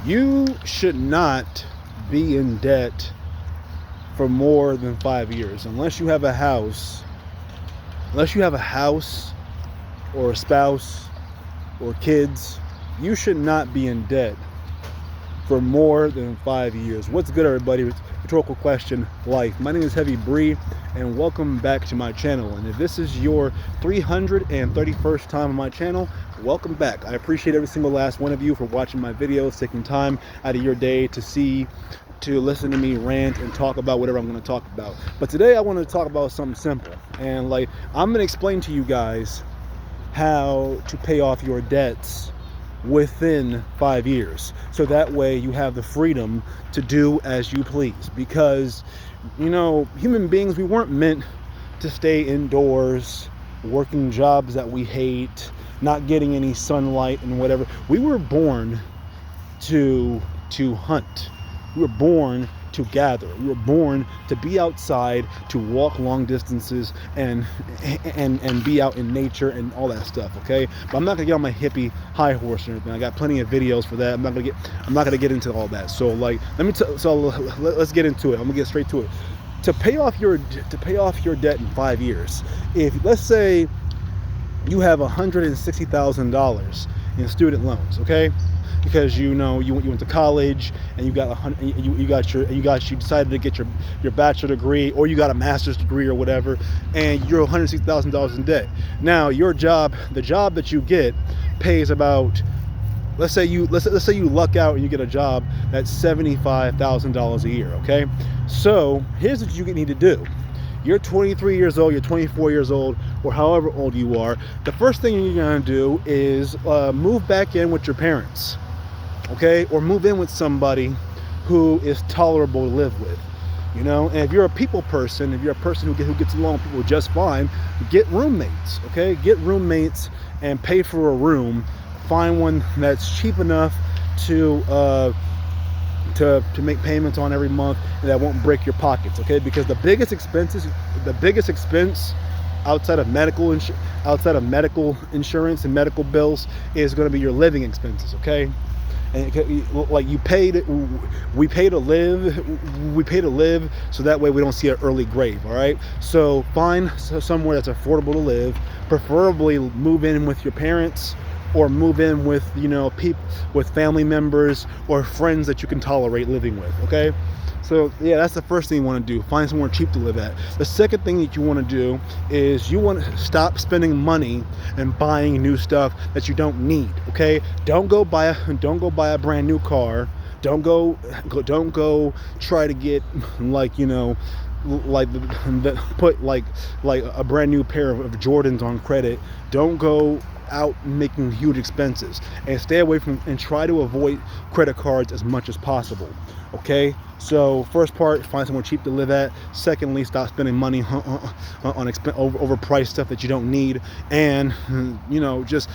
You should not be in debt for more than 5 years unless you have a house. Unless you have a house or a spouse or kids, you should not be in debt for more than 5 years. What's good, everybody? Rhetorical question, life. My name is Heavy Bree, and welcome back to my channel. And if this is your 331st time on my channel, welcome back. I appreciate every single last one of you for watching my videos, taking time out of your day to listen to me rant and talk about whatever I'm going to talk about. But today I want to talk about something simple, and I'm going to explain to you guys how to pay off your debts within 5 years, so that way you have the freedom to do as you please. Because human beings, we weren't meant to stay indoors working jobs that we hate, not getting any sunlight and whatever. We were born to hunt. We were born to gather. We were born to be outside, to walk long distances and be out in nature and all that stuff, okay? But I'm not gonna get on my hippie high horse or anything. I got plenty of videos for that. I'm not gonna get into all that. So let's get into it. I'm gonna get straight to it. To pay off your debt in 5 years, if let's say you have $160,000 in student loans, okay? Because you went to college and you decided to get your bachelor degree, or you got a master's degree or whatever, and you're $160,000 in debt. Now the job that you get pays about, let's say you luck out and you get a job that's $75,000 a year, okay? So here's what you need to do. You're 23 years old, you're 24 years old, or however old you are. The first thing you're gonna do is move back in with your parents, okay? Or move in with somebody who is tolerable to live with, And if you're a people person, if you're a person who gets along with people just fine, get roommates, okay? Get roommates and pay for a room. Find one that's cheap enough to make payments on every month, and that won't break your pockets, okay? Because the biggest expense outside of medical insurance and medical bills is going to be your living expenses, okay? And we pay to live, so that way we don't see an early grave. All right, so find somewhere that's affordable to live. Preferably move in with your parents, or move in with people, with family members or friends that you can tolerate living with, okay? So yeah, that's the first thing you want to do. Find somewhere cheap to live at. The second thing that you want to do is you want to stop spending money and buying new stuff that you don't need, okay? Don't go buy a brand new car. Don't go try to get put a brand new pair of Jordans on credit. Don't go out making huge expenses, and stay away from and try to avoid credit cards as much as possible, okay? So first part, find somewhere cheap to live at. Secondly, stop spending money on overpriced stuff that you don't need, and just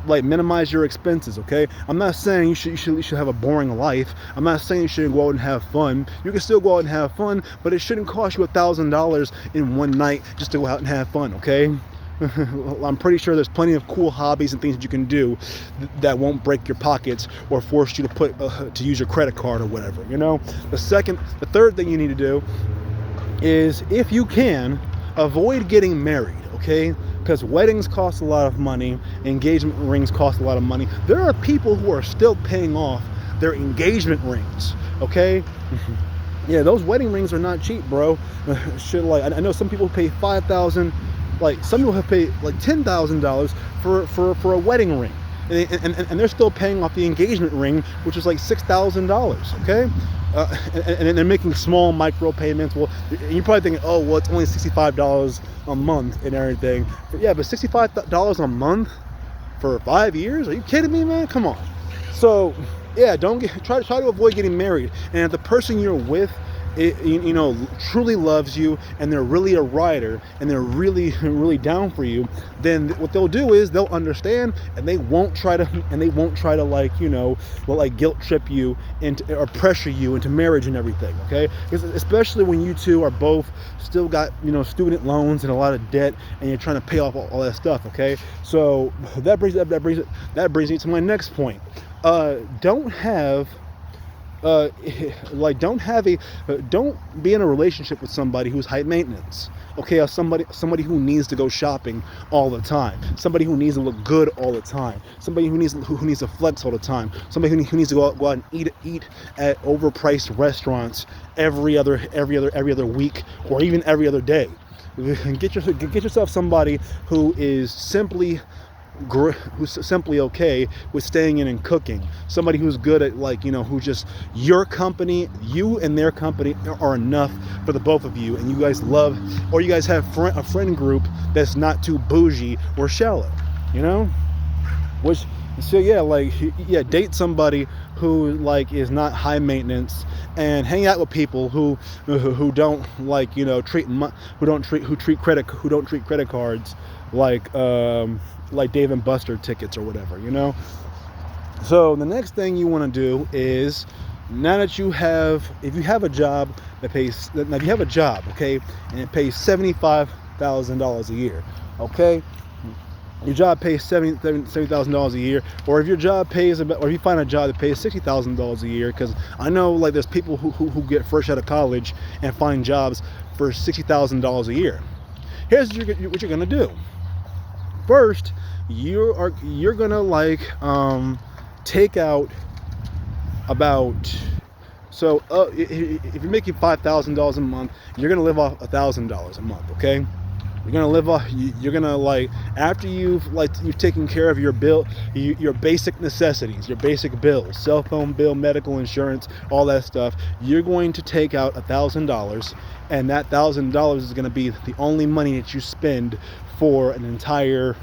minimize your expenses, okay? I'm not saying you should have a boring life. I'm not saying you shouldn't go out and have fun. You can still go out and have fun, but it shouldn't cost you $1,000 in one night just to go out and have fun, okay? I'm pretty sure there's plenty of cool hobbies and things that you can do that won't break your pockets or force you to use your credit card or whatever. The third thing you need to do is, if you can, avoid getting married, okay? Because weddings cost a lot of money, engagement rings cost a lot of money. There are people who are still paying off their engagement rings, okay? Yeah, those wedding rings are not cheap, bro. I know some people pay $5,000. Some people have paid $10,000 for a wedding ring, and they're still paying off the engagement ring, which is like $6,000, okay? And they're making small micro payments. Well, you're probably thinking, oh, well, it's only $65 a month and everything. But $65 a month for 5 years? Are you kidding me, man? Come on. So yeah, try to avoid getting married. And if the person you're with truly loves you, and they're really a rider, and they're really really down for you, then what they'll do is they'll understand, and they won't try to like guilt trip you into or pressure you into marriage and everything. Okay, because especially when you two are both still got student loans and a lot of debt, and you're trying to pay off all that stuff. Okay, so that brings me to my next point. Don't be in a relationship with somebody who's high maintenance. Okay, or somebody who needs to go shopping all the time, somebody who needs to look good all the time, somebody who needs to flex all the time, somebody who needs to go out and eat at overpriced restaurants every other week, or even every other day. Get yourself somebody who's simply okay with staying in and cooking. Somebody who's good at who's just your company, you and their company are enough for the both of you, and you guys love, or you guys have a friend group that's not too bougie or shallow, date somebody who is not high maintenance, and hang out with people who don't treat credit cards like Dave and Buster tickets or whatever. So the next thing you want to do is, if you have a job that pays, now if you have a job, okay, and it pays $75,000 a year, okay, your job pays $70,000 a year, or if your job pays or if you find a job that pays $60,000 a year, because I know there's people who get fresh out of college and find jobs for $60,000 a year. Here's what you're gonna do. First, you're gonna take out about, if you're making $5,000 a month, you're gonna live off $1,000 a month. Okay, you're gonna live off. You're gonna after you've taken care of your basic necessities, your basic bills, cell phone bill, medical insurance, all that stuff. You're going to take out $1,000, and that $1,000 is gonna be the only money that you spend for an entire.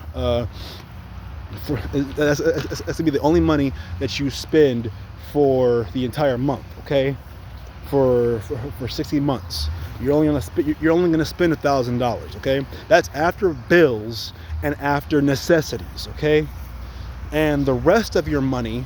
That's gonna be the only money that you spend for the entire month. Okay, for 60 months. You're only gonna spend $1,000. Okay, that's after bills and after necessities. Okay, and the rest of your money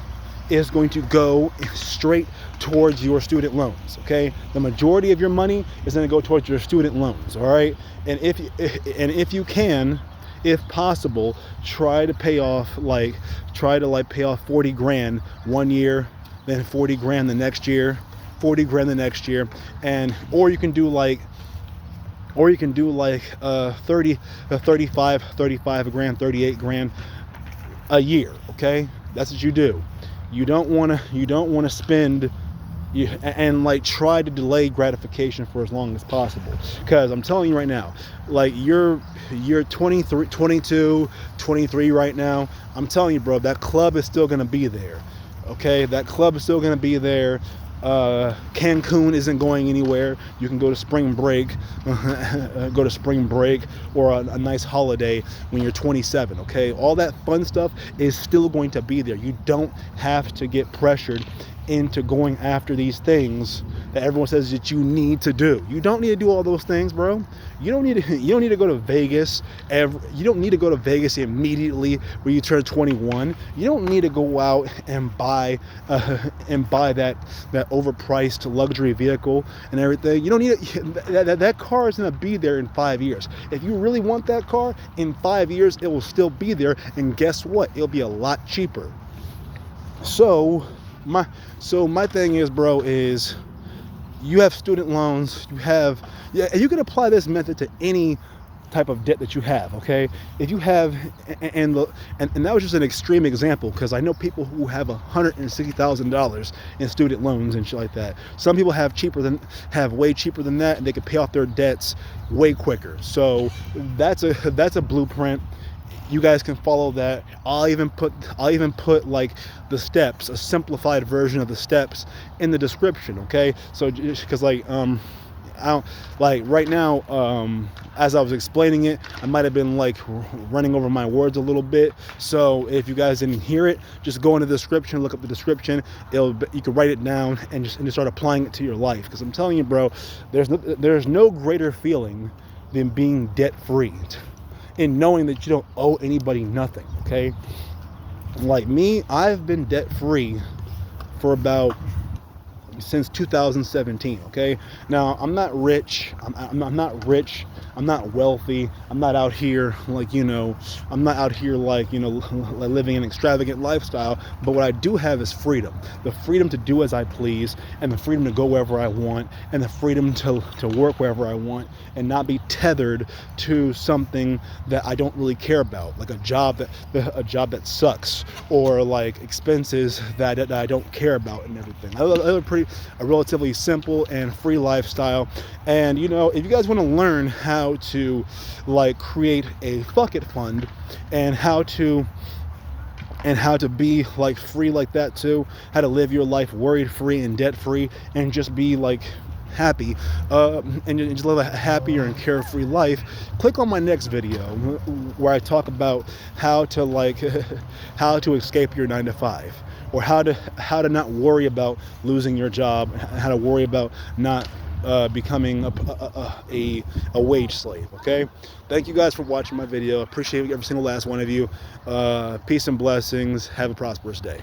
is going to go straight towards your student loans. Okay, the majority of your money is going to go towards your student loans. All right, and if you can, if possible, try to pay off pay off 40 grand one year, then 40 grand the next year, 40 grand the next year, or you can do 35 grand, 38 grand a year. Okay, that's what you do. You don't want to spend and try to delay gratification for as long as possible, because I'm telling you right now, you're 23, 22, 23 right now. I'm telling you, bro, that club is still going to be there. Okay, that club is still going to be there. Cancun isn't going anywhere. You can go to spring break, or a nice holiday when you're 27. Okay, all that fun stuff is still going to be there. You don't have to get pressured into going after these things that everyone says that you need to do. You don't need to do all those things, bro. You don't need to go to Vegas. You don't need to go to Vegas immediately when you turn 21. You don't need to go out and buy that overpriced luxury vehicle and everything. You don't need it. That car is gonna be there in 5 years. If you really want that car, in 5 years it will still be there, and guess what? It'll be a lot cheaper. So my thing is, bro, is you have student loans, and you can apply this method to any type of debt that you have. Okay, if you have, and that was just an extreme example, because I know people who have $160,000 in student loans and shit like that. Some people have way cheaper than that, and they can pay off their debts way quicker. So that's a blueprint. You guys can follow that. I'll even put the steps, a simplified version of the steps, in the description. Okay, so just because I don't, like right now, as I was explaining it, I might have been like running over my words a little bit. So if you guys didn't hear it, just go into the description, look up the description. You can write it down and just start applying it to your life. Because I'm telling you, bro, there's no greater feeling than being debt free, and knowing that you don't owe anybody nothing. Okay, like me, I've been debt free for about since 2017. Okay, now I'm not rich. I'm not rich. I'm not wealthy. I'm not out here like, I'm not out here like, living an extravagant lifestyle. But what I do have is freedom. The freedom to do as I please, and the freedom to go wherever I want, and the freedom to work wherever I want, and not be tethered to something that I don't really care about, like a job that sucks, or like expenses that I don't care about and everything. I live a relatively simple and free lifestyle. And if you guys want to learn how to like create a fuck it fund, and how to be like free like that too, how to live your life worried free and debt free, and just be like happy, and just live a happier and carefree life, click on my next video where I talk about how to how to escape your 9-to-5, or how to not worry about losing your job, how to worry about not becoming a wage slave. Okay, thank you guys for watching my video. I appreciate every single last one of you. Peace and blessings. Have a prosperous day.